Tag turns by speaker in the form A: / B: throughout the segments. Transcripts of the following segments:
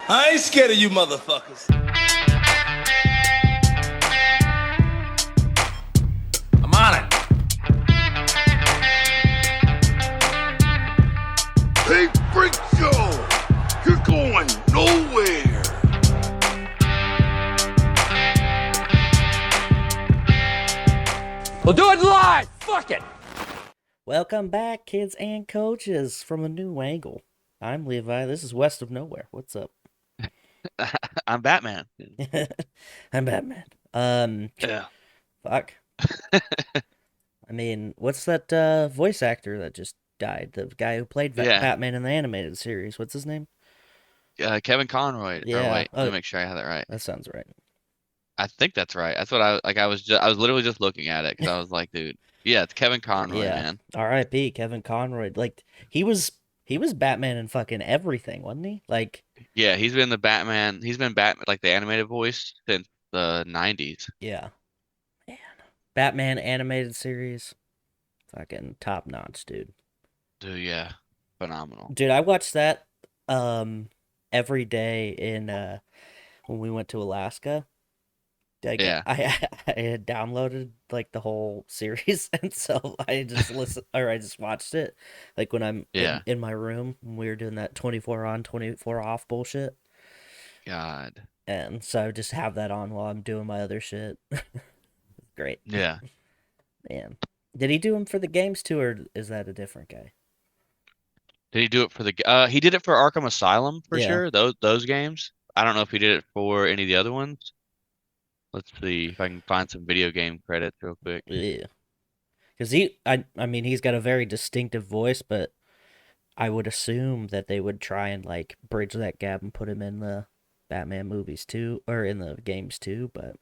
A: I ain't scared of you motherfuckers. I'm on it.
B: Hey, Freak Show! You're going nowhere!
A: We'll do it live! Fuck it!
C: Welcome back, kids and coaches, from a new angle. I'm Levi. This is West of Nowhere. What's up?
D: I'm Batman.
C: I'm Batman.
D: Yeah.
C: Fuck. I mean, what's that voice actor that just died? The guy who played
D: Yeah.
C: Batman in the animated series. What's his name?
D: Kevin Conroy. Or
C: Yeah.
D: wait, let me make sure I have that right.
C: That sounds right.
D: I think that's right. That's what I like. I was literally just looking at it because I was like, dude, yeah, it's Kevin Conroy,
C: Yeah.
D: man.
C: R.I.P. Kevin Conroy. Like he was Batman in fucking everything, wasn't he? Like,
D: Yeah, he's been the Batman. He's been Batman, like the animated voice since the 90s.
C: yeah. Man. Batman animated series. Fucking top notch, dude.
D: Dude, yeah, phenomenal.
C: Dude, I watched that every day in when we went to Alaska. Like
D: Yeah,
C: I had downloaded like the whole series and so I just I just watched it like when I'm
D: yeah.
C: in my room when we were doing that 24 on 24 off bullshit.
D: God.
C: And so I would just have that on while I'm doing my other shit. Great.
D: Yeah.
C: Man. Did he do them for the games too, or is that a different guy?
D: Did he do it for the? He did it for Arkham Asylum for
C: Yeah.
D: sure. Those games. I don't know if he did it for any of the other ones. Let's see if I can find some video game credits real quick.
C: Yeah. Because I mean, he's got a very distinctive voice, but I would assume that they would try and like bridge that gap and put him in the Batman movies too, or in the games too. But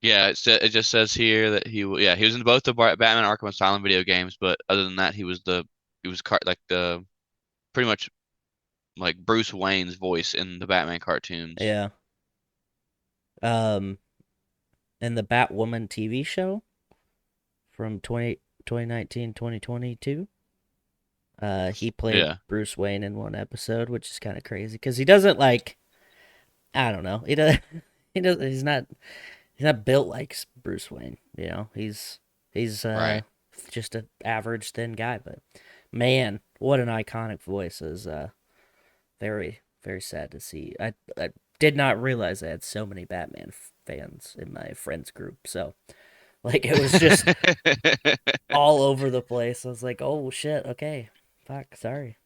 D: Yeah, it just says here that he was in both the Batman Arkham Asylum video games, but other than that, he was like the pretty much like Bruce Wayne's voice in the Batman cartoons.
C: yeah, um, in the Batwoman TV show from 2019 2022, he played
D: Yeah,
C: Bruce Wayne in one episode, which is kind of crazy because he doesn't like, I don't know, he does he does he's not built like Bruce Wayne, you know. He's
D: right.
C: just an average thin guy, but man, what an iconic voice is very very sad to see. I did not realize I had so many Batman fans in my friends group. So, like it was just all over the place. I was like, "Oh shit, okay. Fuck, sorry.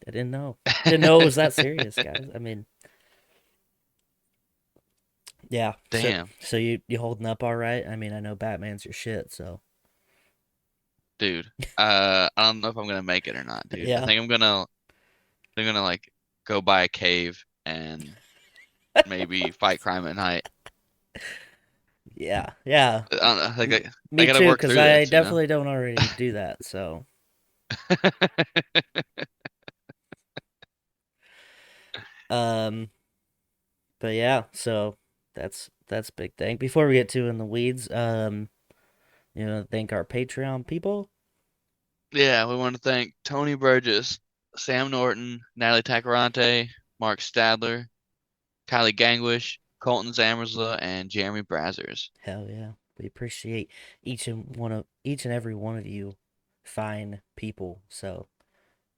C: I didn't know. Didn't know it was that serious, guys." I mean, yeah. So
D: Damn,
C: so you holding up all right? I mean, I know Batman's your shit, so
D: dude. I don't know if I'm gonna make it or not, dude.
C: yeah.
D: I'm gonna like go buy a cave and maybe fight crime at night.
C: Yeah. Yeah.
D: I don't know, like I
C: Me
D: gotta
C: too,
D: work
C: cuz
D: through
C: I
D: this, you know.
C: definitely don't already do that. So, um but yeah, so that's a big thing. Before we get too in the weeds, thank our Patreon people.
D: Yeah, we want to thank Tony Burgess, Sam Norton, Natalie Tacarante, Mark Stadler, Kylie Gangwish, Colton Zamersla, and Jeremy Brazzers.
C: Hell yeah. We appreciate each and every one of you fine people. So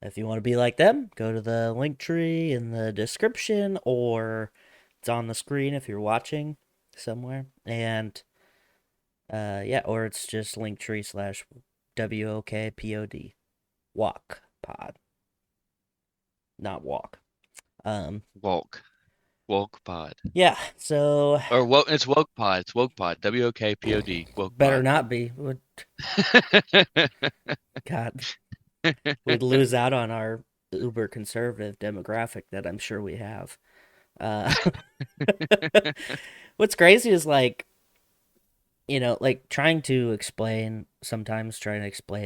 C: if you want to be like them, go to the link tree in the description or it's on the screen if you're watching somewhere. And yeah, or it's just linktree/WOKPOD. Walk pod. Not walk. Um
D: Woke. Woke Pod.
C: yeah, so
D: Or woke, it's Woke Pod. It's Woke Pod. WOKPOD. Woke
C: better
D: Pod.
C: not be. God, we'd lose out on our uber conservative demographic that I'm sure we have. Uh, what's crazy is like, like trying to explain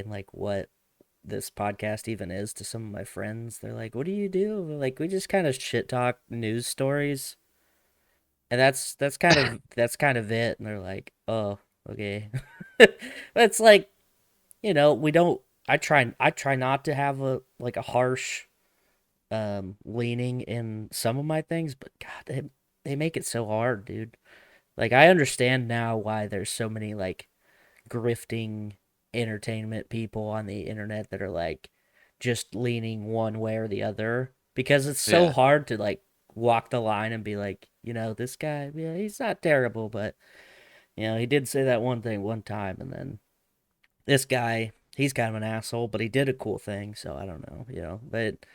C: like what this podcast even is to some of my friends. They're like, "What do you do?" Like, we just kind of shit talk news stories, and that's kind of it. And they're like, "Oh, okay." But it's like, we don't. I try not to have a harsh leaning in some of my things, but God, they make it so hard, dude. Like I understand now why there's so many like grifting entertainment people on the internet that are like just leaning one way or the other because it's so
D: Yeah.
C: hard to like walk the line and be like, this guy, yeah, he's not terrible, but he did say that one thing one time, and then this guy, he's kind of an asshole, but he did a cool thing, so I don't know, but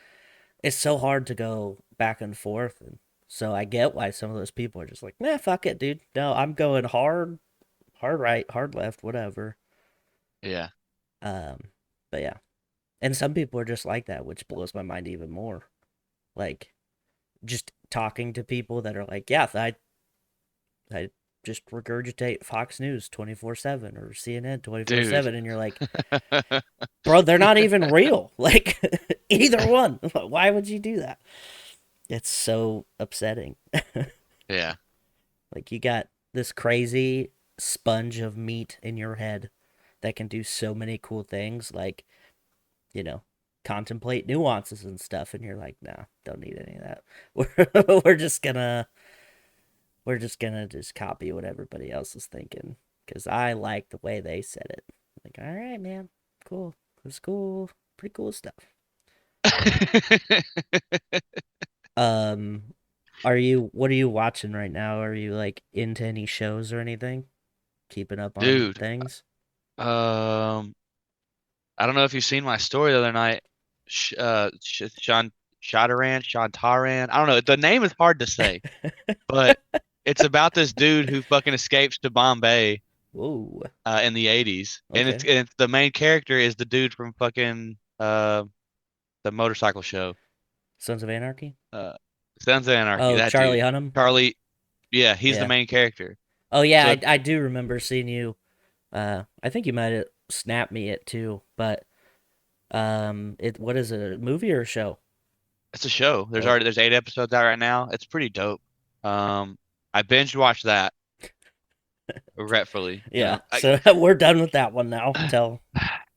C: it's so hard to go back and forth, and so I get why some of those people are just like, nah, fuck it, dude. No, I'm going hard, hard right, hard left, whatever.
D: Yeah.
C: Um, but yeah, and some people are just like that, which blows my mind even more. Like just talking to people that are like, yeah, I just regurgitate Fox News 24/7 or CNN
D: Dude.
C: 24/7, and you're like, bro, they're not even real. Like either one. Why would you do that? It's so upsetting.
D: Yeah.
C: Like you got this crazy sponge of meat in your head that can do so many cool things, like, you know, contemplate nuances and stuff, and you're like, nah, don't need any of that. We're just gonna just copy what everybody else is thinking because I like the way they said it. Like, all right, man, cool, it's cool, pretty cool stuff. Um, what are you watching right now? Are you like into any shows or anything? Keeping up on
D: Dude,
C: things?
D: um, I don't know if you've seen my story the other night. Sean Shantaran. I don't know. The name is hard to say, but it's about this dude who fucking escapes to Bombay
C: Whoa,
D: in the 80s. And
C: okay.
D: it's the main character is the dude from fucking the motorcycle show.
C: Sons of Anarchy?
D: Uh Sons of Anarchy,
C: Oh,
D: that
C: Charlie
D: dude.
C: Hunnam?
D: Charlie, yeah, he's the
C: Yeah.
D: main character.
C: Oh yeah,
D: So
C: I do remember seeing you. I think you might have snapped me it too, but what is it, a movie or a show?
D: it's a show.
C: Oh,
D: There's 8 episodes out right now. It's pretty dope. Um I binge watched that regretfully,
C: yeah. So we're done with that one now.
D: I,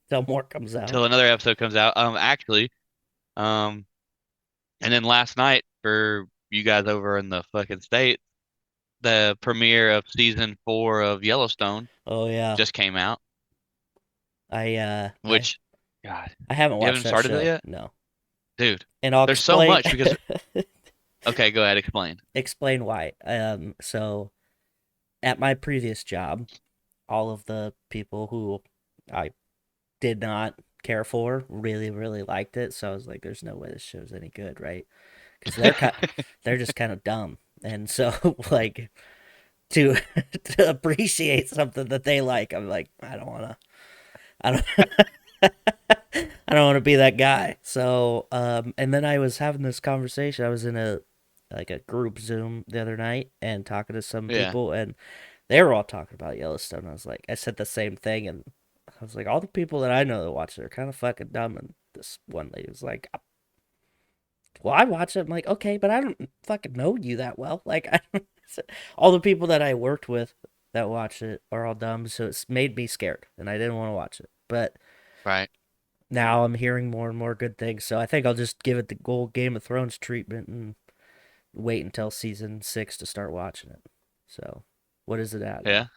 C: Till more comes out.
D: till another episode comes out. Actually, um and then last night for you guys over in the fucking state, the premiere of season 4 of Yellowstone
C: Oh yeah.
D: just came out,
C: I uh I
D: which, God,
C: I haven't
D: you
C: watched
D: haven't
C: that
D: started it
C: show.
D: yet?
C: No.
D: Dude,
C: And I'll
D: there's so
C: explain
D: much because, okay, go ahead, explain.
C: explain why. So at my previous job, all of the people who I did not care for really really liked it, so I was like, there's no way this show's any good, right? Because they're just kind of dumb, and so like to to appreciate something that they like, I'm like, I don't I don't want to be that guy. So and then I was having this conversation. I was in a group Zoom the other night and talking to some
D: Yeah,
C: people, and they were all talking about Yellowstone. I said the same thing, and I was like, all the people that I know that watch it are kind of fucking dumb. And this one lady was like, well, I watch it. I'm like, okay, but I don't fucking know you that well. Like, all the people that I worked with that watch it are all dumb, so it's made me scared, and I didn't want to watch it. But
D: right.
C: now I'm hearing more and more good things, so I think I'll just give it the gold Game of Thrones treatment and wait until season 6 to start watching it. So, what is it at
D: Yeah.
C: now?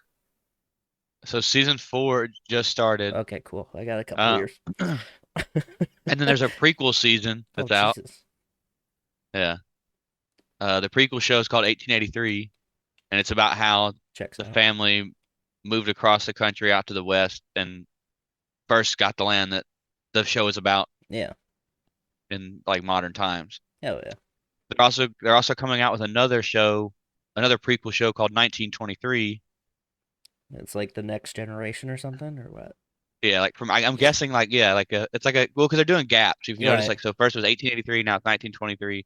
D: So season 4 just started.
C: Okay, cool. I got a couple
D: Uh,
C: years.
D: and then there's a prequel season
C: Oh,
D: that's out.
C: Jesus.
D: Yeah. The prequel show is called 1883, and it's about how
C: Checks
D: the
C: out.
D: family moved across the country out to the west and first got the land that the show is about
C: Yeah.
D: in like modern times.
C: Hell yeah.
D: They're also coming out with another show, another prequel show called 1923.
C: It's like the next generation or something, or what?
D: Yeah, like I'm guessing like, yeah, like it's like a, well, because they're doing gaps. If you notice,
C: Right.
D: like, so first it was 1883, now it's 1923.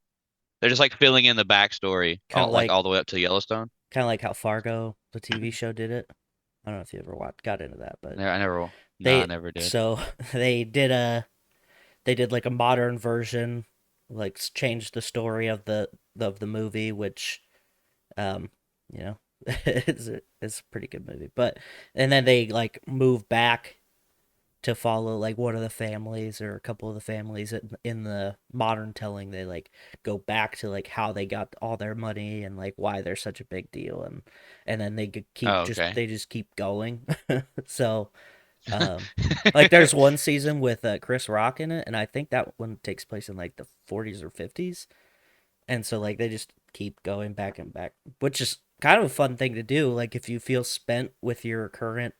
D: They're just like filling in the backstory
C: Kind of
D: all the way up to Yellowstone.
C: how Fargo, the TV show, did it. I don't know if you ever got into that, but
D: Yeah, I never, no, I
C: they
D: never did.
C: so they did like a modern version, like changed the story of the movie, which um you know it's a pretty good movie. But and then they like move back to follow like one of the families or a couple of the families in the modern telling. They like go back to like how they got all their money and like why they're such a big deal, and then they keep
D: Oh, okay.
C: they just keep going. So um like there's one season with Chris Rock in it, and I think that one takes place in like the 40s or 50s. And so like they just keep going back and back, which is kind of a fun thing to do. Like if you feel spent with your current,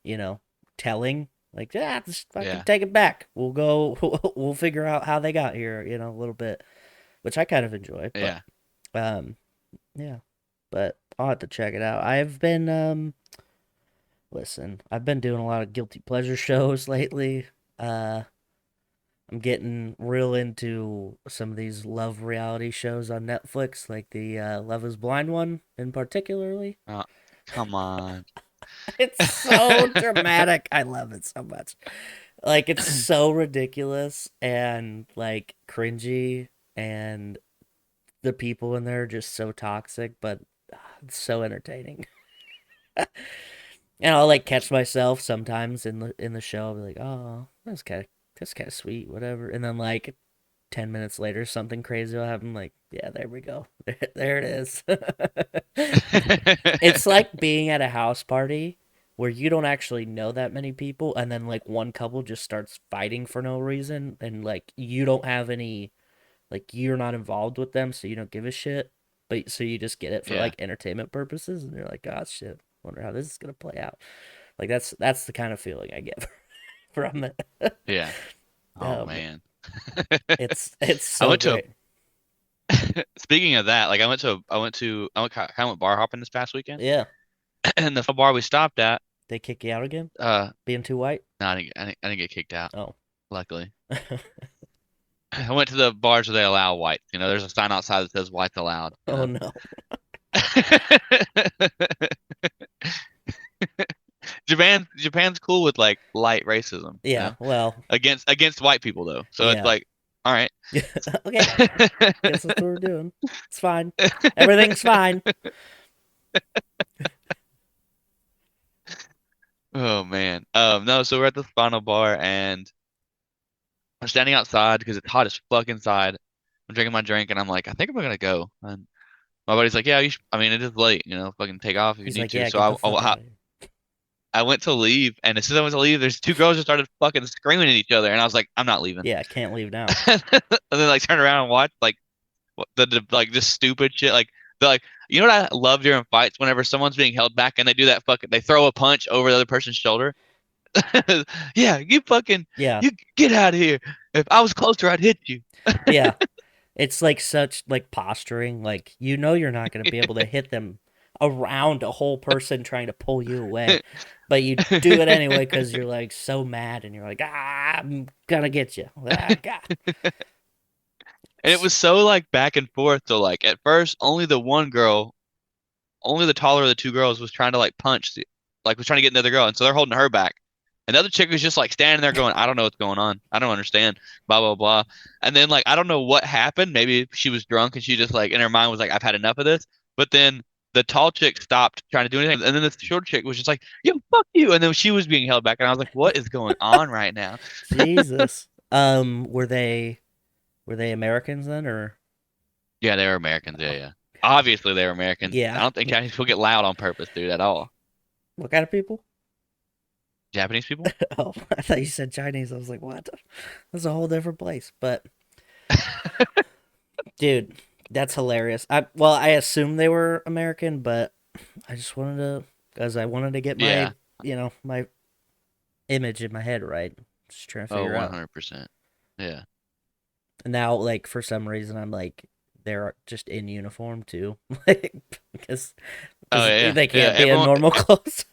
C: you know, telling, like yeah, just fucking
D: Yeah.
C: take it back. We'll go. We'll figure out how they got here. You know, a little bit, which I kind of enjoy. But
D: Yeah.
C: um, yeah. But I'll have to check it out. I've been listen. I've been doing a lot of guilty pleasure shows lately. Uh, I'm getting real into some of these love reality shows on Netflix, like the Love Is Blind one in particularly.
D: Oh, come on.
C: It's so dramatic. I love it so much. Like it's so ridiculous and like cringy, and the people in there are just so toxic, but it's so entertaining. And I'll like catch myself sometimes in the show. I'll be like, "Oh, that's kind of sweet, whatever." And then like 10 minutes later, something crazy will happen. Like, yeah, there we go. There it is. It's like being at a house party where you don't actually know that many people, and then like one couple just starts fighting for no reason, and like you don't have any, like you're not involved with them, so you don't give a shit. But so you just get it for
D: Yeah.
C: like entertainment purposes, and you're like, oh shit, wonder how this is gonna play out. Like that's the kind of feeling I get from it.
D: Yeah. Oh
C: Um,
D: man.
C: it's
D: I
C: so
D: went to
C: great.
D: speaking of that, like I went kind of went bar hopping this past weekend.
C: Yeah,
D: And the bar we stopped at,
C: they kick you out again,
D: uh
C: being too white.
D: no, I didn't get kicked out,
C: Oh,
D: luckily. I went to the bars where they allow whites. You know, there's a sign outside that says whites allowed, you
C: oh
D: know.
C: no.
D: Japan's cool with like light racism, you
C: Yeah,
D: know,
C: well,
D: against white people though. So it's
C: yeah.
D: like, all right.
C: Okay, guess that's what we're doing. It's fine. Everything's fine.
D: Oh man. No, so we're at the final bar and I'm standing outside because it's hot as fuck inside. I'm drinking my drink and I'm like, I think I'm gonna go. And my buddy's like, yeah, I mean, it is late, you know, fucking take off if you
C: He's
D: need
C: like,
D: to.
C: yeah,
D: So
C: get the fuck out of here.
D: I went to leave, and as soon as I went to leave, there's two girls just started fucking screaming at each other, and I was like, I'm not leaving.
C: Yeah, can't leave now.
D: And then like turn around and watch like the like just stupid shit. Like they're like, you know what I love during fights? Whenever someone's being held back and they do that fucking, they throw a punch over the other person's shoulder. Yeah,
C: Yeah,
D: you get out of here. If I was closer, I'd hit you.
C: yeah. It's like such like posturing. Like you know you're not gonna be able to hit them around a whole person trying to pull you away, but you do it anyway because you're like so mad and you're like, ah, I'm gonna get you. Ah, God.
D: And it was so like back and forth. So like at first, only the taller of the two girls was trying to like like was trying to get another girl, and so they're holding her back. And the other chick was just like standing there going, I don't know what's going on. I don't understand. Blah blah blah. And then like I don't know what happened. Maybe she was drunk and she just like in her mind was like, I've had enough of this. But then the tall chick stopped trying to do anything, and then the short chick was just like, "Yo, fuck you!" And then she was being held back, and I was like, "What is going on right now?"
C: Jesus. Were they Americans then, or
D: Yeah, they were Americans. Yeah,
C: oh,
D: yeah. Obviously, they were Americans. I
C: yeah?
D: don't think Chinese people get loud on purpose, dude, at all.
C: What kind of people?
D: Japanese people?
C: Oh, I thought you said Chinese. I was like, what? That's a whole different place. But dude, that's hilarious. I assume they were American, but I just wanted to, because I wanted to get my,
D: Yeah.
C: my image in my head right. Just trying to
D: Oh,
C: figure out.
D: 100%. Yeah.
C: And now, like for some reason, I'm like, they're just in uniform too, like
D: Oh,
C: because
D: yeah, yeah.
C: they
D: Yeah,
C: can't be in normal clothes.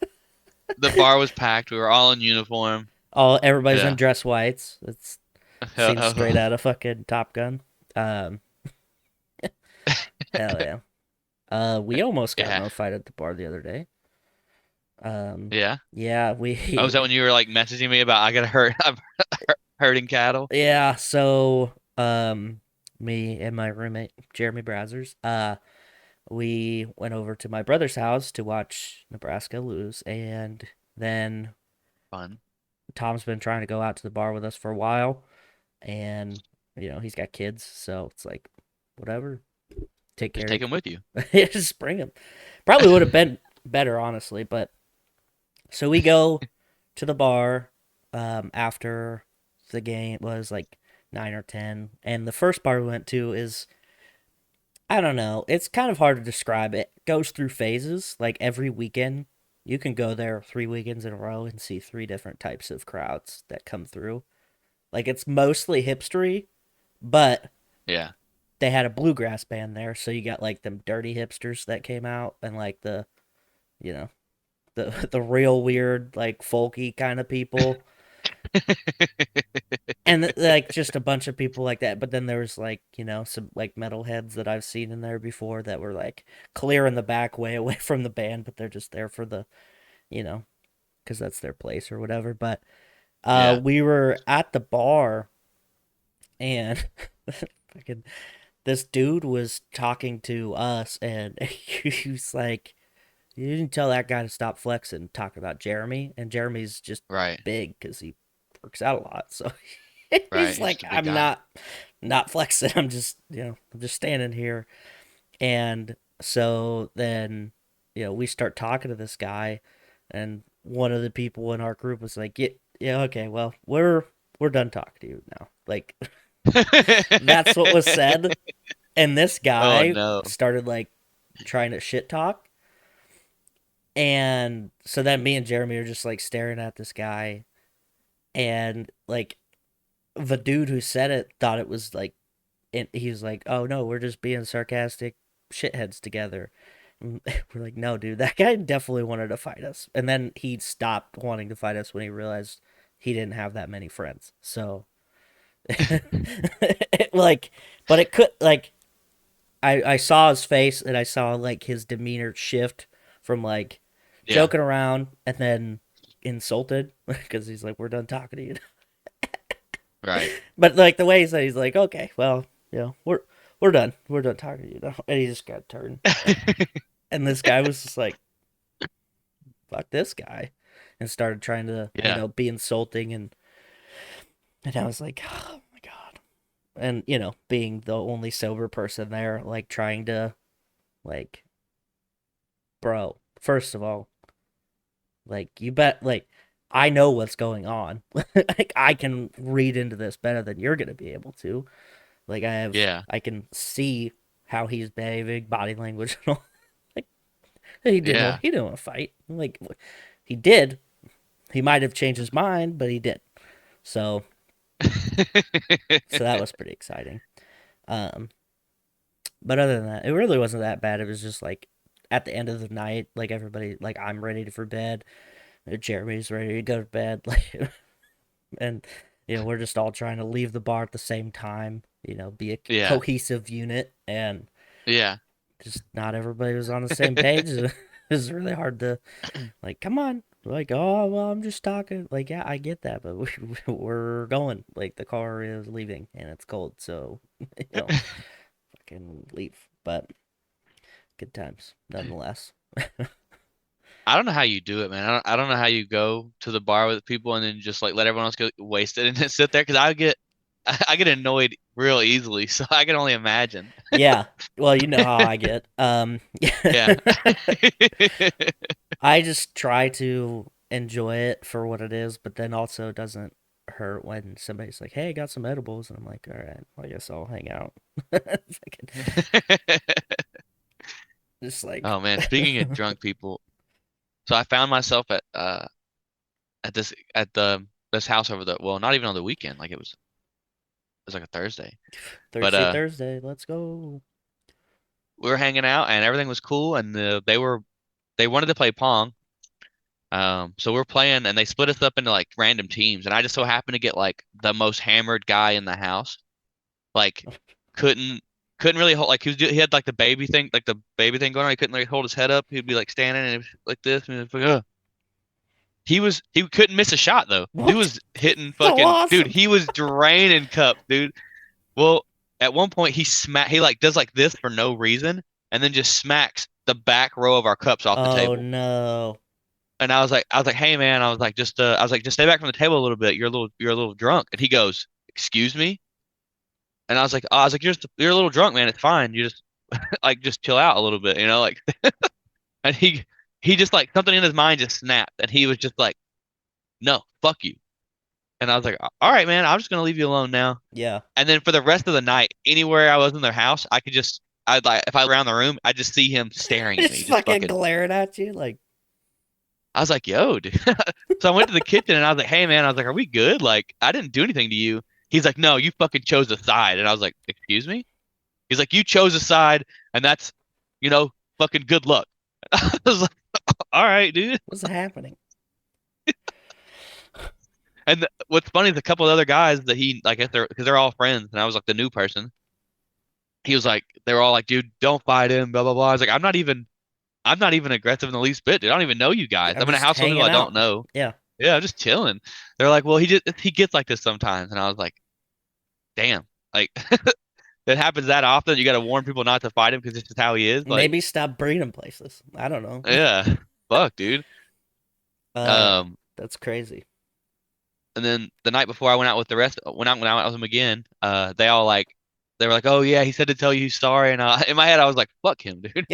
D: the bar was packed. We were all in uniform.
C: All everybody's in
D: Yeah.
C: dress whites. It's seems straight out of fucking Top Gun. Um, hell yeah. We almost got in
D: Yeah.
C: a fight at the bar the other day.
D: Yeah.
C: Yeah,
D: Oh, was
C: we,
D: that when you were like messaging me about I gotta hurt I'm hurting cattle?
C: yeah. So, me and my roommate Jeremy Brazzers, we went over to my brother's house to watch Nebraska lose, and then
D: Fun.
C: Tom's been trying to go out to the bar with us for a while, and he's got kids, so it's like, whatever. Take
D: Just
C: care.
D: take him with you.
C: Yeah, just bring him. Probably would have been better, honestly. But so we go to the bar after the game was like 9 or 10, and the first bar we went to is, I don't know. It's kind of hard to describe. It goes through phases. Like every weekend, you can go there 3 weekends in a row and see three different types of crowds that come through. Like it's mostly hipstery, but
D: Yeah.
C: they had a bluegrass band there, so you got like them dirty hipsters that came out, and like you know, the real weird like folky kind of people, and like just a bunch of people like that. But then there was like some like metalheads that I've seen in there before that were like clear in the back, way away from the band, but they're just there for the you know because that's their place or whatever. But
D: Yeah.
C: we were at the bar, and fucking this dude was talking to us, and he was like, "You didn't tell that guy to stop flexing," talking about Jeremy, and Jeremy's just
D: Right.
C: big because he works out a lot. So
D: Right.
C: he's
D: He's
C: like,
D: just a big
C: "I'm
D: guy.
C: not flexing. I'm just I'm just standing here." And so then we start talking to this guy, and one of the people in our group was like, "Yeah, yeah, okay, well, we're done talking to you now." Like that's what was said, and this
D: Oh
C: guy
D: no.
C: started like trying to shit talk. And so then me and Jeremy are just like staring at this guy, and like the dude who said it thought it was like, and he was like, "Oh no, we're just being sarcastic shitheads together." And we're like, "No, dude, that guy definitely wanted to fight us." And then he stopped wanting to fight us when he realized he didn't have that many friends. So, like, but it could like I saw his face, and I saw like his demeanor shift from like
D: Yeah.
C: joking around and then insulted because he's like, "We're done talking to you."
D: Right.
C: But like the way he said, he's like, "Okay, well, we're done talking to you now," and he just got turned. And this guy was just like, "Fuck this guy," and started trying to
D: Yeah.
C: be insulting, and I was like, "Oh my god," and being the only sober person there, like trying to like, bro, first of all, like you bet like I know what's going on. Like I can read into this better than you're gonna be able to. Like
D: Yeah.
C: I can see how he's behaving, body language and all. Like
D: Yeah.
C: he didn't want to fight. Like he did. He might have changed his mind, but he did. So that was pretty exciting. Um but other than that, it really wasn't that bad. It was just like at the end of the night, like everybody like I'm ready for bed. Jeremy's ready to go to bed. Like and we're just all trying to leave the bar at the same time, be a
D: Yeah.
C: cohesive unit, and
D: Yeah.
C: just not everybody was on the same page. It was really hard to like, come on, like, oh well, I'm just talking. Like, yeah, I get that, but we're going. Like, the car is leaving and it's cold, so fucking leave. But good times nonetheless.
D: I don't know how you do it, man. I don't know how you go to the bar with people and then just like let everyone else go wasted and then sit there because I get annoyed real easily, so I can only imagine.
C: Yeah, well, you know how I get.
D: Yeah.
C: I just try to enjoy it for what it is, but then also it doesn't hurt when somebody's like, "Hey, I got some edibles," and I'm like, "All right, well, I guess I'll hang out." Just like,
D: Oh man, speaking of drunk people, so I found myself at this house over the well, not even on the weekend, like it was like a Thursday. But
C: Thirsty Thursday, let's go.
D: we were hanging out and everything was cool and they wanted to play Pong. So we're playing and they split us up into like random teams and I just so happened to get like the most hammered guy in the house. Like couldn't couldn't really hold like he had like the baby thing going on. He couldn't like hold his head up. He'd be like standing and it was like this and it was like, ugh. He couldn't miss a shot though. Dude
C: What?
D: was hitting
C: So
D: fucking dude,
C: awesome.
D: he was draining cup, dude. Well, at one point he like does like this for no reason and then just smacks the back row of our cups off the
C: Oh
D: table.
C: no.
D: And I was like, hey man, I was like, just stay back from the table a little bit. You're a little drunk. And he goes, excuse me? And I was like, you're a little drunk, man. It's fine. You just like just chill out a little bit, you know, like. And he just like something in his mind just snapped, and he was just like, no, fuck you. And I was like, all right, man, I'm just gonna leave you alone now.
C: Yeah.
D: And then for the rest of the night, anywhere I was in their house, I'd like, if I was around the room, I'd just see him staring at me,
C: Just
D: just
C: fucking
D: fucking.
C: glaring at you like,
D: I was like, yo, dude. So I went to the kitchen and I was like, hey, man, I was like, are we good? Like, I didn't do anything to you. He's like, no, you fucking chose a side. And I was like, excuse me? He's like, you chose a side, and that's, you know, fucking good luck. I was like, all right, dude.
C: what's happening?
D: And what's funny is a couple of other guys that he like, if they're because they're all friends, and I was like the new person. He was like, they were all like, dude, don't fight him, blah blah blah. I was like, I'm not even aggressive in the least bit, dude. I don't even know you guys.
C: I'm
D: I'm in a
C: just
D: house full of people
C: hanging
D: I don't
C: out.
D: know.
C: Yeah.
D: Yeah, I'm just chilling. They're like, well, he gets like this sometimes, and I was like, damn, like it happens that often. You got to warn people not to fight him because it's just how he is. Like,
C: Maybe stop bringing him places. I don't know.
D: yeah, fuck, dude.
C: Uh,
D: Um,
C: that's crazy.
D: and then the night before I went out with the rest, when I went out with them again, they all like, they were like, oh yeah, he said to tell you he's sorry, and in my head I was like, fuck him, dude.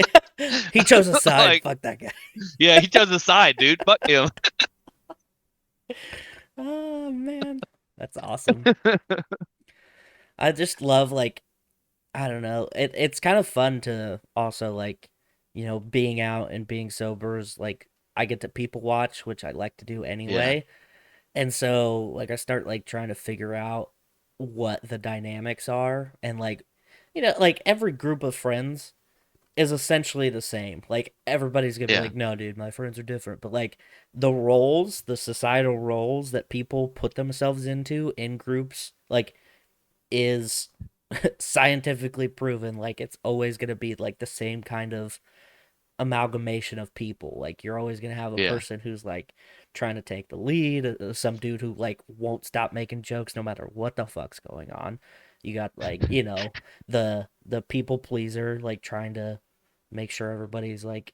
C: He chose a side.
D: Like,
C: Fuck that guy.
D: yeah, he chose a side, dude. Fuck him.
C: Oh man, that's awesome. I just love like I don't know. It's kind of fun to also like, being out and being sober is like I get to people watch, which I like to do
D: Yeah,
C: anyway. And so like I start like trying to figure out what the dynamics are and like like every group of friends is essentially the same. Like everybody's gonna be
D: yeah,
C: like, no, dude, my friends are different. But like the roles, the societal roles that people put themselves into in groups, like is scientifically proven. Like it's always gonna be like the same kind of amalgamation of people. Like you're always gonna have a
D: yeah,
C: person who's like trying to take the lead, some dude who like won't stop making jokes no matter what the fuck's going on. You got like, the people pleaser like trying to make sure everybody's like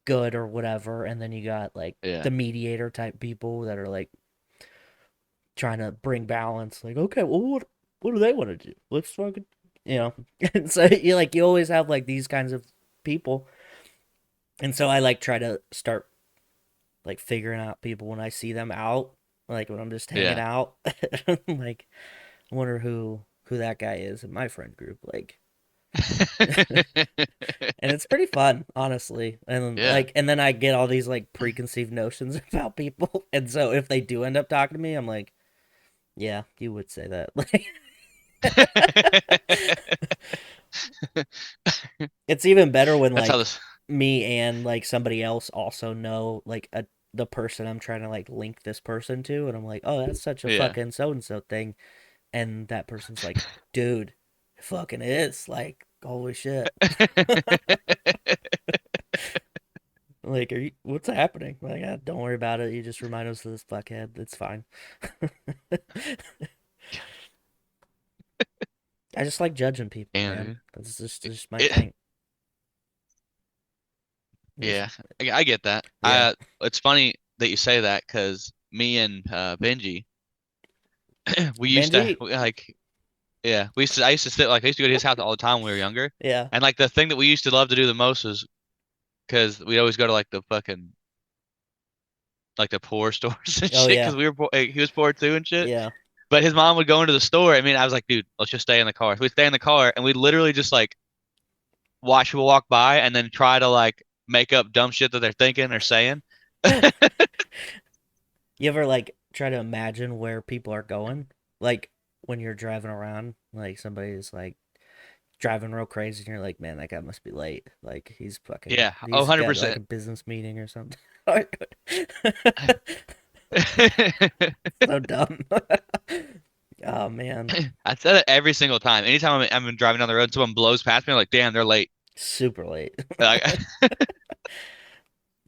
C: good or whatever, and then you got like
D: yeah,
C: the mediator type people that are like trying to bring balance. Like, okay, well what do they want to do? Let's fucking and so you always have like these kinds of people. And so I like try to start like figuring out people when I see them out, like when I'm just hanging
D: yeah.
C: out. Like, I wonder who that guy is in my friend group. Like, and it's pretty fun, honestly. And
D: Yeah.
C: like, and then I get all these like preconceived notions about people. And so if they do end up talking to me, I'm like, yeah, you would say that. Like, it's even better when
D: That's how
C: like
D: this.
C: me and like somebody else also know like the person I'm trying to like link this person to, and I'm like, oh, that's such a
D: Yeah.
C: fucking so and so thing, and that person's like, dude, it fucking is like, holy shit, like, are you? What's happening? Like, don't worry about it. You just remind us of this fuckhead. It's fine. I just like judging people,
D: Damn,
C: man.
D: dude.
C: That's just my
D: It,
C: thing. Just
D: yeah, I get that.
C: yeah,
D: It's funny that you say that because me and Benji, we used to
C: Benji.
D: like, yeah, I used to sit like I used to go to his house all the time when we were younger,
C: Yeah.
D: and like the thing that we used to love to do the most was because we'd always go to like the fucking like the poor stores and
C: Oh
D: shit
C: yeah.
D: because we were poor, he was poor too and shit.
C: Yeah.
D: But his mom would go into the store. I mean, I was like, dude, let's just stay in the car. So we'd stay in the car and we'd literally just like watch people walk by and then try to like make up dumb shit that they're thinking or saying.
C: You ever like try to imagine where people are going? Like when you're driving around, like somebody's like driving real crazy and you're like, man, that guy must be late. Like
D: Yeah, oh,
C: he's got like
D: 100%.
C: a business meeting or something. So dumb. Oh man.
D: I said it every single time. Anytime I'm driving down the road and someone blows past me, I'm like, damn, they're late.
C: Super late.
D: Like,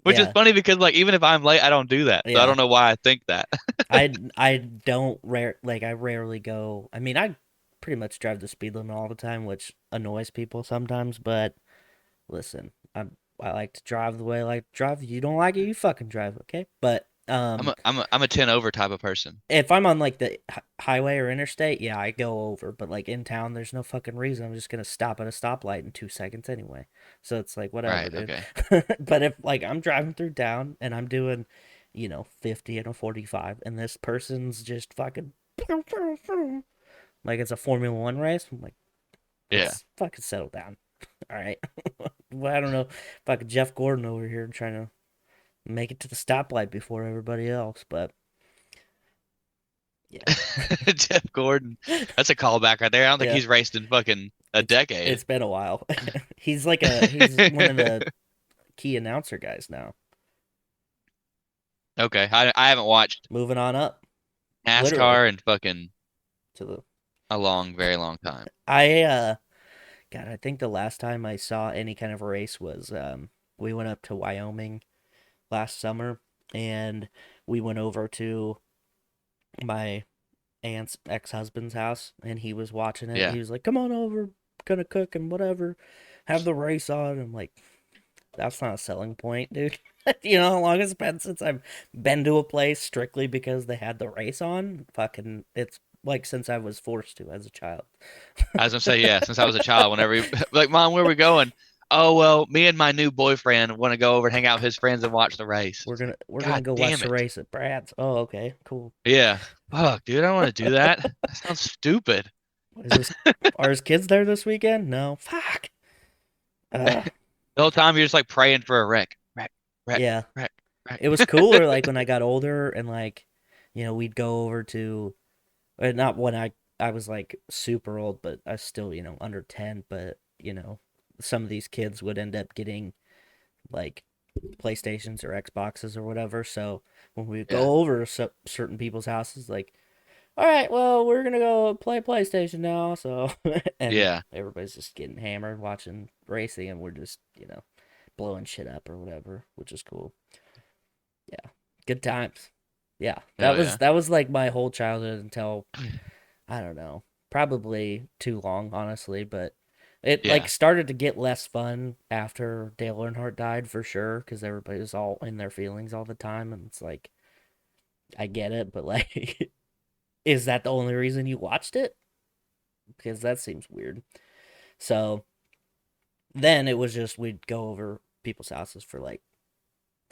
D: which is
C: Yeah.
D: funny because like even if I'm late, I don't do that. So I
C: Yeah.
D: don't know why I think that.
C: I don't I rarely go. I mean, I pretty much drive the speed limit all the time, which annoys people sometimes, but listen, I like to drive the way I like to drive. You don't like it, you fucking drive, okay? But
D: I'm a 10 over type of person.
C: if I'm on like the highway or interstate, yeah, I go over. But like in town, there's no fucking reason. I'm just gonna stop at a stoplight in 2 seconds anyway. So it's like whatever,
D: Right,
C: dude.
D: okay.
C: But if like I'm driving through town and I'm doing, 50 and a 45, and this person's just fucking like it's a Formula One race, I'm like,
D: Yeah.
C: let's fucking settle down. All right. Well, I don't know, fucking Jeff Gordon over here trying to make it to the stoplight before everybody else, but yeah.
D: Jeff Gordon. That's a callback right there. I don't think
C: Yeah.
D: he's raced in fucking a
C: It's
D: decade.
C: been a while. He's one of the key announcer guys now.
D: Okay. I haven't watched
C: Moving on up, literally
D: NASCAR in fucking
C: to the
D: a long, very long time.
C: I God, I think the last time I saw any kind of race was we went up to Wyoming last summer, and we went over to my aunt's ex-husband's house, and he was watching it.
D: Yeah.
C: He was like, "Come on over, gonna cook and whatever. Have the race on." I'm like, that's not a selling point, dude. You know how long it's been since I've been to a place strictly because they had the race on? Fucking, it's like since I was forced to as a child.
D: I was gonna say, yeah, since I was a child, whenever like, Mom, where are we going? Oh, well, me and my new boyfriend want to go over and hang out with his friends and watch the race.
C: We're
D: It's like,
C: gonna we're gonna
D: God
C: go watch
D: damn
C: the
D: it.
C: race at Brad's. Oh, okay, cool.
D: Yeah. Fuck, dude, I don't want to do that. That sounds stupid.
C: Is this are his kids there this weekend? No. Fuck. Uh,
D: The whole time you're just like praying for a wreck. Wreck, wreck,
C: yeah.
D: wreck, wreck.
C: It was cooler like when I got older and like, we'd go over to not when I was like super old, but I was still, under 10, but some of these kids would end up getting like PlayStations or Xboxes or whatever. So when we
D: Yeah.
C: go over to certain people's houses, like, all right, well, we're gonna go play PlayStation now. So and
D: Yeah.
C: everybody's just getting hammered watching racing, and we're just blowing shit up or whatever, which is cool. Yeah, good times. Yeah, that
D: Hell
C: was
D: yeah.
C: that was like my whole childhood until I don't know, probably too long, honestly, but it like
D: Yeah.
C: started to get less fun after Dale Earnhardt died for sure, because everybody was all in their feelings all the time, and it's like I get it, but like, is that the only reason you watched it? Because that seems weird. So then it was just we'd go over people's houses for like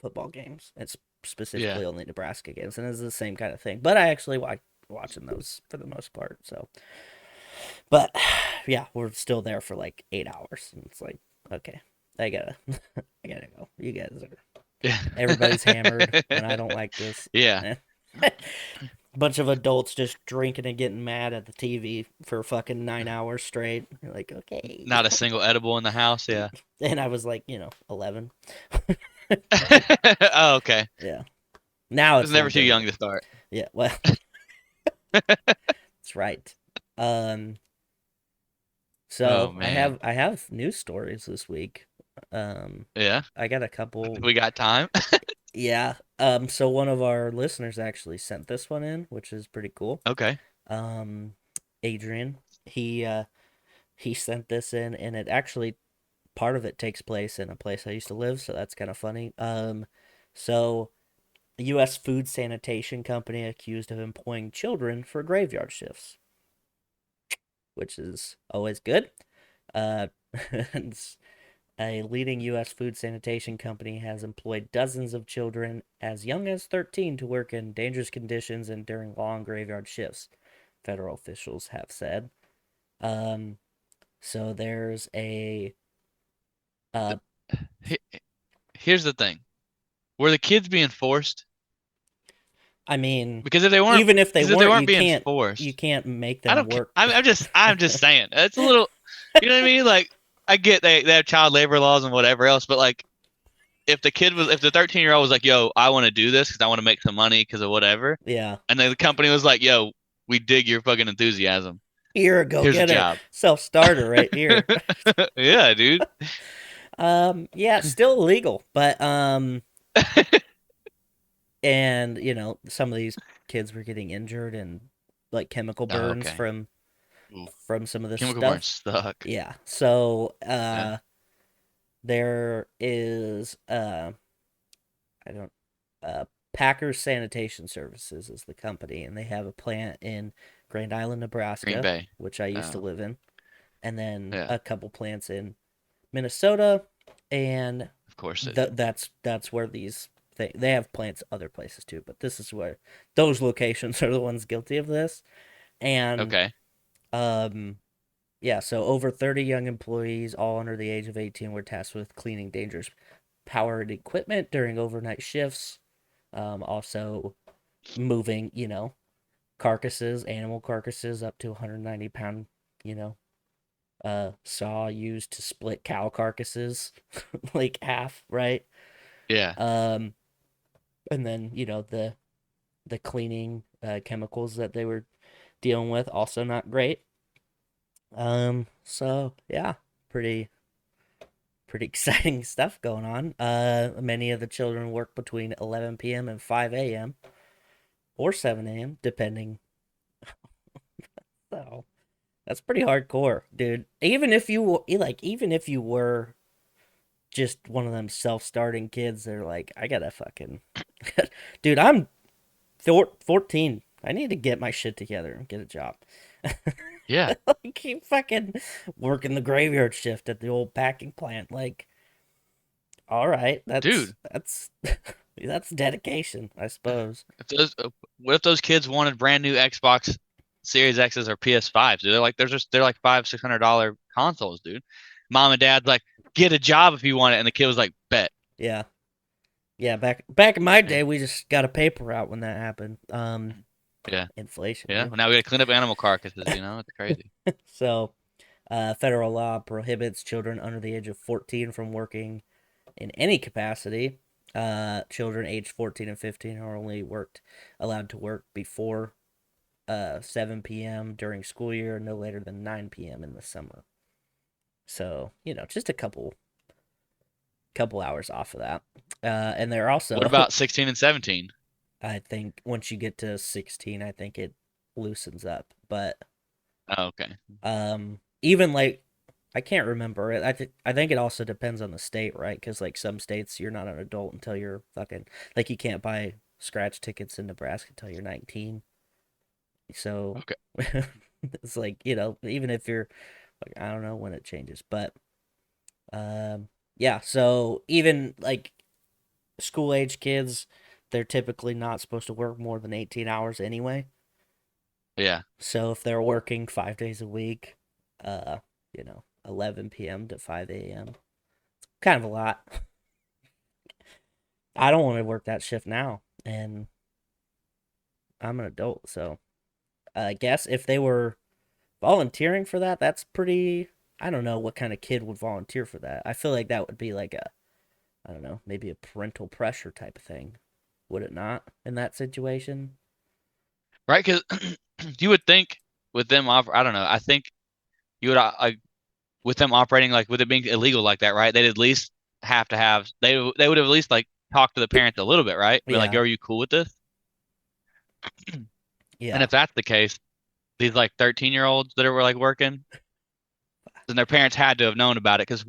C: football games. It's
D: Yeah.
C: specifically only Nebraska games, and it's the same kind of thing. But I actually like watching those for the most part. So, but yeah, we're still there for like 8 hours, and it's like, okay, I gotta, I gotta go. You guys are
D: Yeah.
C: everybody's hammered, and I don't like this.
D: Yeah.
C: Bunch of adults just drinking and getting mad at the TV for fucking 9 hours straight. You're like, okay.
D: Not a single edible in the house. Yeah.
C: And I was like, 11.
D: Oh, okay.
C: Yeah. Now
D: I
C: it's
D: was
C: a
D: never
C: little
D: too young
C: different.
D: to start.
C: Yeah, well, that's right. Um,
D: Oh
C: so I
D: man.
C: have I have news stories this week. Um,
D: Yeah.
C: I got a couple.
D: We got time.
C: Yeah. So one of our listeners actually sent this one in, which is pretty cool.
D: Okay.
C: Um, Adrian, he sent this in, and it actually part of it takes place in a place I used to live, so that's kind of funny. So the U.S. Food Sanitation Company accused of employing children for graveyard shifts, which is always good. Uh, a leading U.S. food sanitation company has employed dozens of children as young as 13 to work in dangerous conditions and during long graveyard shifts, federal officials have said. Um, so there's a uh,
D: He- Here's the thing. Were the kids being forced?
C: I mean,
D: Because if they weren't,
C: even if they
D: because if they
C: weren't,
D: weren't
C: you
D: being
C: can't you
D: forced,
C: can't make
D: I
C: them
D: don't.
C: work.
D: I'm just saying. It's a little. You know what I mean? Like, I get they have child labor laws and whatever else, but like, if the 13-year-old was like, "Yo, I want to do this because I want to make some money because of whatever,"
C: Yeah.
D: and then the company was like, "Yo, we dig your fucking enthusiasm.
C: Here, go
D: Here's a
C: get it.
D: job."
C: Self starter right here.
D: Yeah, dude.
C: Yeah, it's still illegal, but and some of these kids were getting injured and like chemical
D: Oh,
C: burns
D: okay. Ooh.
C: from some of this
D: Chemical burns
C: stuff.
D: suck.
C: Yeah. So
D: Yeah.
C: there is I don't Packers Sanitation Services is the company, and they have a plant in Grand Island,
D: Green
C: Nebraska,
D: Bay.
C: which I used to
D: Oh,
C: live in, and then
D: yeah.
C: a couple plants in Minnesota, and
D: Of course they do.
C: that's where they have plants other places too, but this is where those locations are the ones guilty of this. And
D: Okay.
C: um yeah, so over 30 young employees, all under the age of 18, were tasked with cleaning dangerous powered equipment during overnight shifts. Also moving, carcasses, animal carcasses up to 190-pound, you know, saw used to split cow carcasses like half, right?
D: Yeah.
C: Um, and then, the cleaning chemicals that they were dealing with also not great. So yeah, pretty pretty exciting stuff going on. Many of the children work between 11 p.m. and 5 a.m. or 7 a.m. depending. So that's pretty hardcore, dude. Even if you were just one of them self-starting kids, they're like, I gotta fucking, dude. I'm 14. I need to get my shit together and get a job.
D: Yeah.
C: Like, keep fucking working the graveyard shift at the old packing plant. Like, all right,
D: Dude,
C: that's that's dedication, I suppose.
D: if those what if those kids wanted brand new Xbox Series X's or PS5s? Dude, they're like $500-$600 consoles, dude. Mom and dad's like, get a job if you want it, and the kid was like, bet.
C: Yeah, yeah. Back in my
D: Yeah.
C: day, we just got a paper route when that happened.
D: Yeah.
C: Inflation,
D: Yeah.
C: dude.
D: Well, now we gotta clean up animal carcasses, you know? It's crazy.
C: So, federal law prohibits children under the age of 14 from working in any capacity. Children aged 14 and 15 are only worked allowed to work before 7 p.m. during school year, no later than 9 p.m. in the summer. So, just a couple hours off of that. And they're
D: What
C: also,
D: about 16 and 17?
C: I think, once you get to 16, I think it loosens up. But
D: Oh, okay.
C: even like, I can't remember it. I think it also depends on the state, right? Because like some states, you're not an adult until you're fucking like you can't buy scratch tickets in Nebraska until you're 19. So
D: Okay.
C: it's like even if you're like I don't know when it changes, but yeah. So even like school age kids, they're typically not supposed to work more than 18 hours anyway.
D: Yeah.
C: So if they're working 5 days a week, 11 p.m. to 5 a.m. Kind of a lot. I don't want to work that shift now, and I'm an adult, so I guess if they were volunteering for that, that's pretty. I don't know what kind of kid would volunteer for that. I feel like that would be like I don't know, maybe a parental pressure type of thing. Would it not in that situation?
D: Right? Because you would think with them I don't know. I think you would with them operating like with it being illegal like that, right? They'd at least have to have they would have at least like talked to the parents a little bit, right? Be like,
C: Yeah,
D: "Are you cool with this?" And
C: yeah.
D: if that's the case, these like 13-year-olds that were like working, then their parents had to have known about it. Because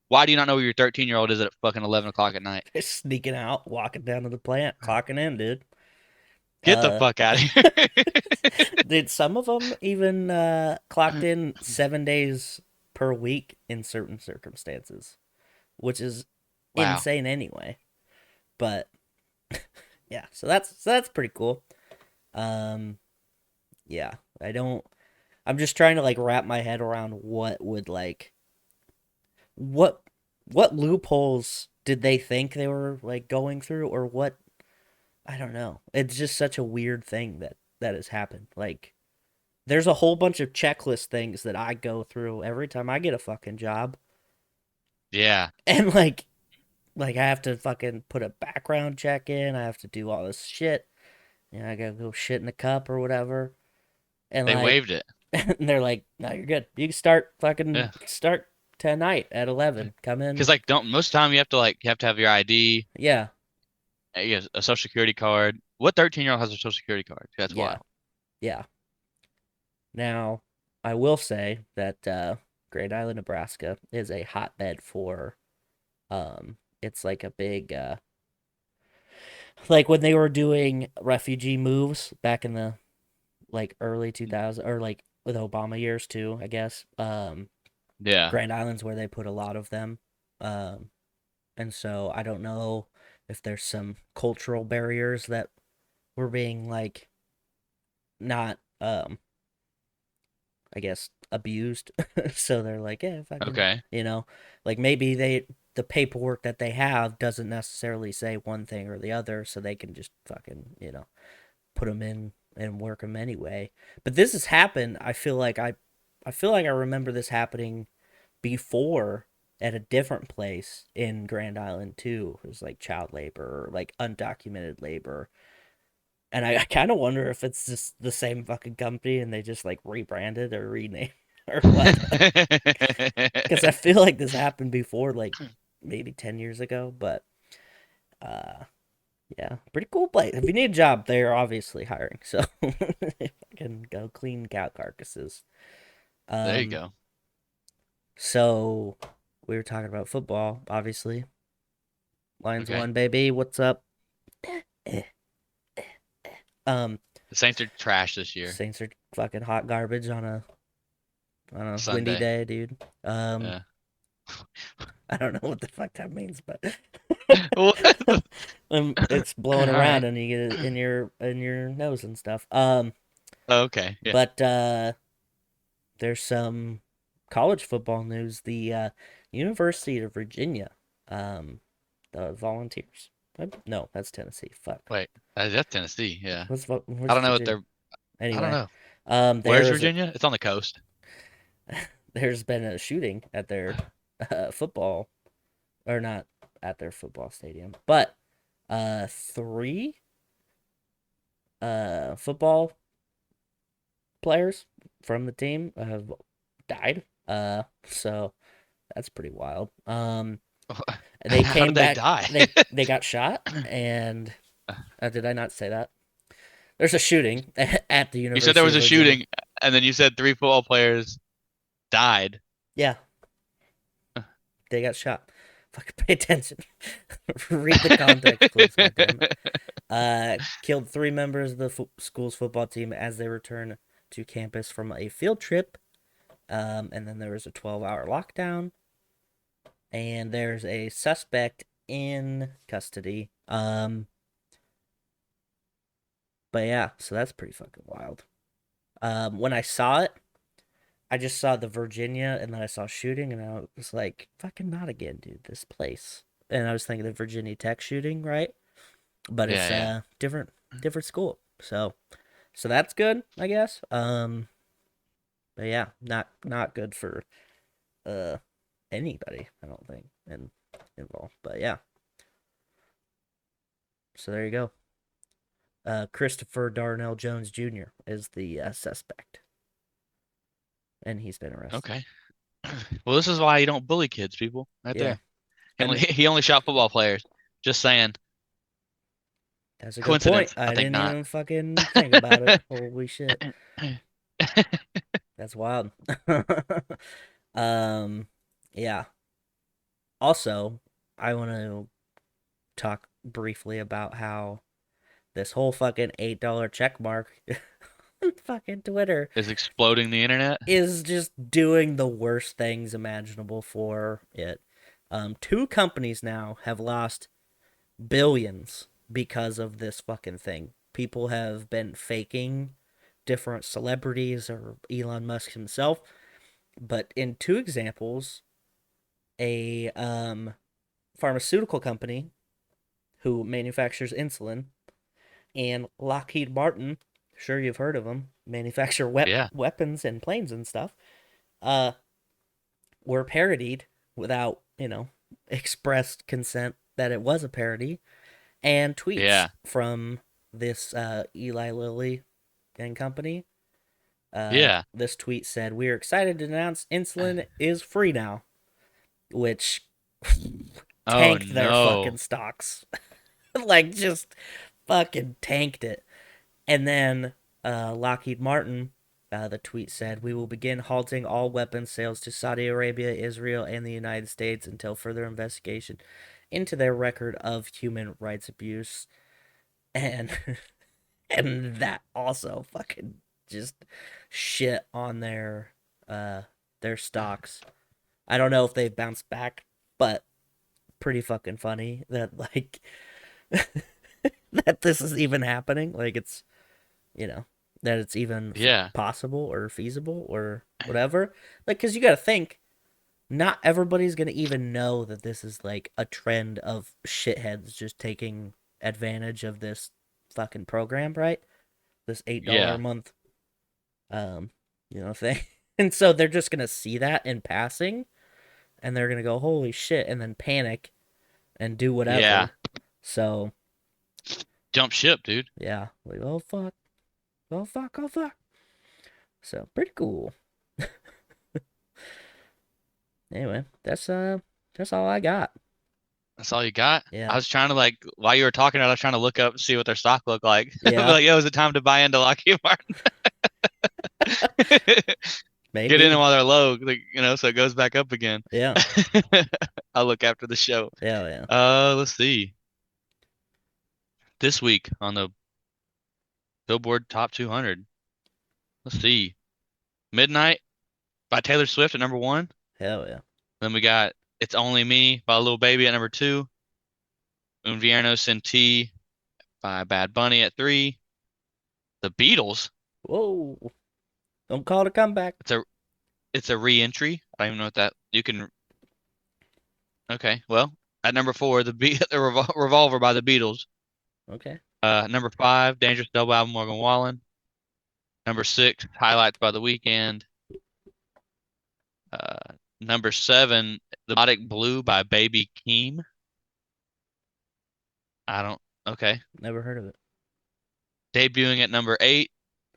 D: why do you not know where your 13-year-old is at fucking 11 o'clock at night?
C: Just sneaking out, walking down to the plant, clocking in, dude.
D: Get the
C: Uh,
D: fuck out of here.
C: did some of them even clocked in 7 days per week in certain circumstances, which is
D: Wow.
C: insane anyway. But yeah, so that's pretty cool. Um, yeah, I don't. I'm just trying to like wrap my head around what would like what what loopholes did they think they were like going through, or what. I don't know. It's just such a weird thing that has happened. Like there's a whole bunch of checklist things that I go through every time I get a fucking job.
D: Yeah.
C: And like I have to fucking put a background check in. I have to do all this shit. I gotta go shit in the cup or whatever. And
D: They
C: like,
D: waived it.
C: and they're like, "No, you're good. You can
D: Yeah.
C: start tonight at 11. Come
D: Because
C: in."
D: like don't most of the time you have to have your ID,
C: Yeah,
D: a social security card. What 13-year-old has a social security card? That's
C: yeah,
D: wild.
C: yeah. Now, I will say that Great Island, Nebraska, is a hotbed for It's like a big like when they were doing refugee moves back in the like early 2000 or like with Obama years too, I guess.
D: Yeah.
C: Grand Island's where they put a lot of them. Um, and so I don't know if there's some cultural barriers that were being like not I guess abused. So they're like, yeah, fucking,
D: Okay.
C: like maybe the paperwork that they have doesn't necessarily say one thing or the other, so they can just fucking, put them in and work them anyway. But this has happened. I feel like I remember this happening before at a different place in Grand Island too. It was like child labor or like undocumented labor. And I kind of wonder if it's just the same fucking company and they just like rebranded or renamed or what. Because I feel like this happened before, like maybe 10 years ago. But uh, yeah, pretty cool place. If you need a job, they're obviously hiring. So I can go clean cow carcasses.
D: There you
C: Um,
D: go.
C: so we were talking about football, obviously. Lions
D: Okay.
C: won, baby. What's up? Um,
D: The Saints are trash this year.
C: Saints are fucking hot garbage on a windy
D: Sunday.
C: day, dude.
D: Yeah.
C: I don't know what the fuck that means, but
D: What?
C: it's blowing
D: All right.
C: around and you get it in your nose and stuff.
D: Okay. Yeah.
C: But there's some college football news. The University of Virginia, the Volunteers. No, that's Tennessee. Fuck.
D: Wait. That's Tennessee. Yeah. I
C: Where's
D: don't know what
C: Virginia?
D: they're. I don't
C: Anyway,
D: know. Where's
C: there's
D: Virginia? It's on the coast.
C: there's been a shooting at their football, or not at their football stadium, but three football players from the team have died. So that's pretty wild. They
D: How
C: came
D: did they
C: back.
D: die?
C: They got shot, and did I not say that? There's a shooting at the
D: You said there
C: University
D: was
C: of
D: a
C: Virginia.
D: shooting, and then you said three football players died.
C: Yeah, they got shot. Fucking pay attention. Read the context clues, goddammit. Killed three members of the school's football team as they returned to campus from a field trip. And then there was a 12-hour lockdown. And there's a suspect in custody. But yeah, so that's pretty fucking wild. When I saw it, I just saw the Virginia and then I saw shooting and I was like, fucking not again, dude, this place. And I was thinking the Virginia Tech shooting, right? But
D: Yeah,
C: it's
D: yeah.
C: different school. So that's good, I guess. But yeah, not good for uh anybody, I don't think, involved. But yeah. So there you go. Christopher Darnell Jones Jr. is the suspect, and he's been arrested.
D: Okay. Well, this is why you don't bully kids, people. Right
C: Yeah,
D: there. He only
C: and
D: he only shot football players. Just saying.
C: that's a good point.
D: Coincidence? I
C: I
D: think
C: didn't
D: not.
C: even fucking think about it. Holy shit, that's wild. um, yeah. Also, I want to talk briefly about how this whole fucking $8 check mark on fucking Twitter
D: Is exploding the internet?
C: is just doing the worst things imaginable for it. Two companies now have lost billions because of this fucking thing. People have been faking different celebrities or Elon Musk himself. But in two examples, a pharmaceutical company who manufactures insulin and Lockheed Martin, sure you've heard of them, manufacture
D: Yeah.
C: weapons and planes and stuff, uh, were parodied without, expressed consent that it was a parody, and tweets
D: Yeah.
C: from this Eli Lilly and company.
D: Yeah.
C: This tweet said, "We are excited to announce insulin is free now," which
D: Oh
C: tanked their fucking
D: no.
C: stocks. Like, just fucking tanked it. And then Lockheed Martin The tweet said, "We will begin halting all weapons sales to Saudi Arabia, Israel, and the United States until further investigation into their record of human rights abuse." And and that also fucking just shit on their stocks. I don't know if they've bounced back, but pretty fucking funny that like that this is even happening. Like it's you know that it's even
D: Yeah.
C: possible or feasible or whatever. Like because you got to think, not everybody's gonna even know that this is like a trend of shitheads just taking advantage of this fucking program, right? This $8 a
D: Yeah.
C: month thing. And so they're just gonna see that in passing and they're gonna go, holy shit, and then panic and do
D: Yeah.
C: whatever. So
D: Jump ship, dude.
C: yeah, like oh fuck, oh fuck, oh fuck. So pretty cool. Anyway, that's all I got.
D: That's all you got? I
C: Yeah.
D: was trying to like while you were talking, I was trying to look up and see what their stock looked like. Be
C: Yeah.
D: like, yo, is it time to buy into Lockheed Martin? Get in them
C: Maybe.
D: while they're low, like, so it goes back up again.
C: Yeah.
D: I'll look after the show.
C: Yeah, yeah.
D: Let's see. This week on the Billboard Top 200. Let's see. Midnight by Taylor Swift at number one.
C: Hell yeah.
D: Then we got It's Only Me by Lil Baby at number two. Un Vierno Sin Ti by Bad Bunny at three. The Beatles.
C: Whoa. Don't call it a comeback.
D: It's a re-entry. I don't even know what that you can. Okay, well, at number four, the Revolver by the Beatles.
C: Okay.
D: Number five, Dangerous Double album Morgan Wallen. Number six, Highlights by The Weeknd. Number seven, The Melodic Blue by Baby Keem. I don't. Okay.
C: Never heard of it.
D: Debuting at number eight,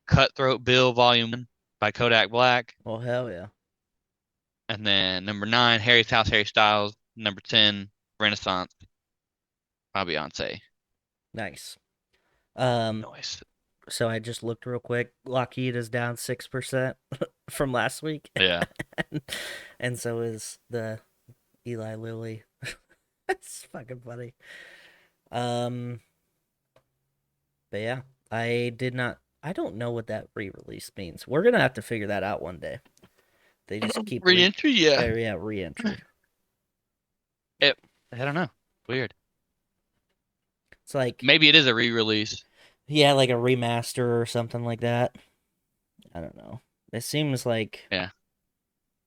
D: Cutthroat Bill Volume 1 by Kodak Black.
C: Well, hell yeah.
D: And then number nine, Harry's House, Harry Styles. Number 10, Renaissance by Beyonce.
C: Nice.
D: Nice.
C: So I just looked real quick. Lockheed is down 6% from last week.
D: Yeah.
C: And so is the Eli Lilly. That's fucking funny. Um, but yeah, I don't know what that re-release means. We're gonna have to figure that out one day. They just keep
D: Re-entry, yeah.
C: yeah, re-entry.
D: I don't know. Weird.
C: It's like
D: Maybe it is a re-release.
C: yeah, like a remaster or something like that. I don't know. It seems like
D: Yeah.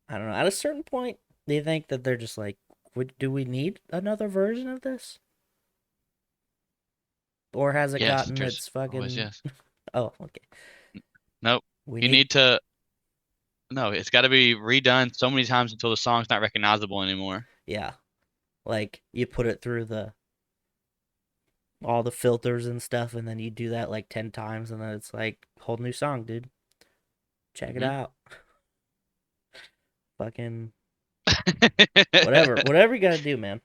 C: I don't know. At a certain point, do you think that they're just like, do we need another version of this? Or has it
D: Yes,
C: gotten
D: there's
C: its
D: always
C: fucking?
D: yes.
C: Oh, okay.
D: Nope.
C: We
D: You need to. No, it's got to be redone so many times until the song's not recognizable anymore.
C: yeah, like you put it through all the filters and stuff, and then you do that like 10 times, and then it's like whole new song, dude. Check it
D: Mhm.
C: out. Fucking whatever you gotta do, man.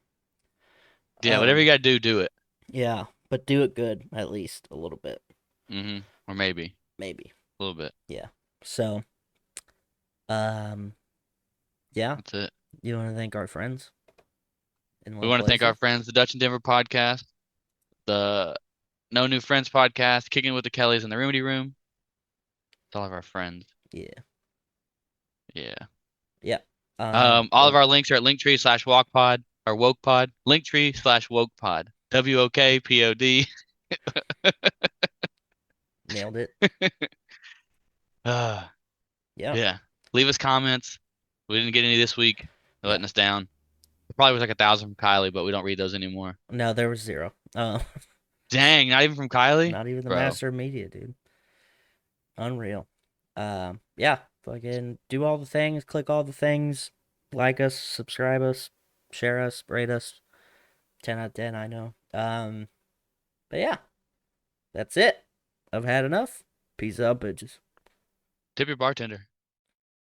D: Yeah, whatever you got to do, do it.
C: Yeah, but do it good at least a little bit,
D: Or maybe
C: maybe.
D: a little bit.
C: Yeah. So, um, yeah.
D: That's it.
C: You want to thank our friends in
D: We
C: low
D: want to thank our
C: places?
D: friends, the Dutch and Denver podcast, the No New Friends podcast, Kicking with the Kellys in the Roomity Room. It's all of our friends.
C: Yeah.
D: Yeah.
C: Yeah.
D: All of our links are at linktree/walkpod or wokepod. Linktree/wokepod. WOKPOD.
C: nailed it.
D: Uh,
C: Yeah.
D: yeah. Leave us comments. We didn't get any this week. They're
C: Yeah.
D: letting us down. It probably was like 1,000 from Kylie, but we don't read those anymore.
C: No, there was zero.
D: Dang, not even from Kylie?
C: Not even the
D: Bro.
C: master of media, dude. Unreal. Yeah. Fucking do all the things, click all the things, like us, subscribe us, share us, rate us. 10 out of 10, I know. But yeah, that's it. I've had enough. Peace out, bitches.
D: Tip your bartender.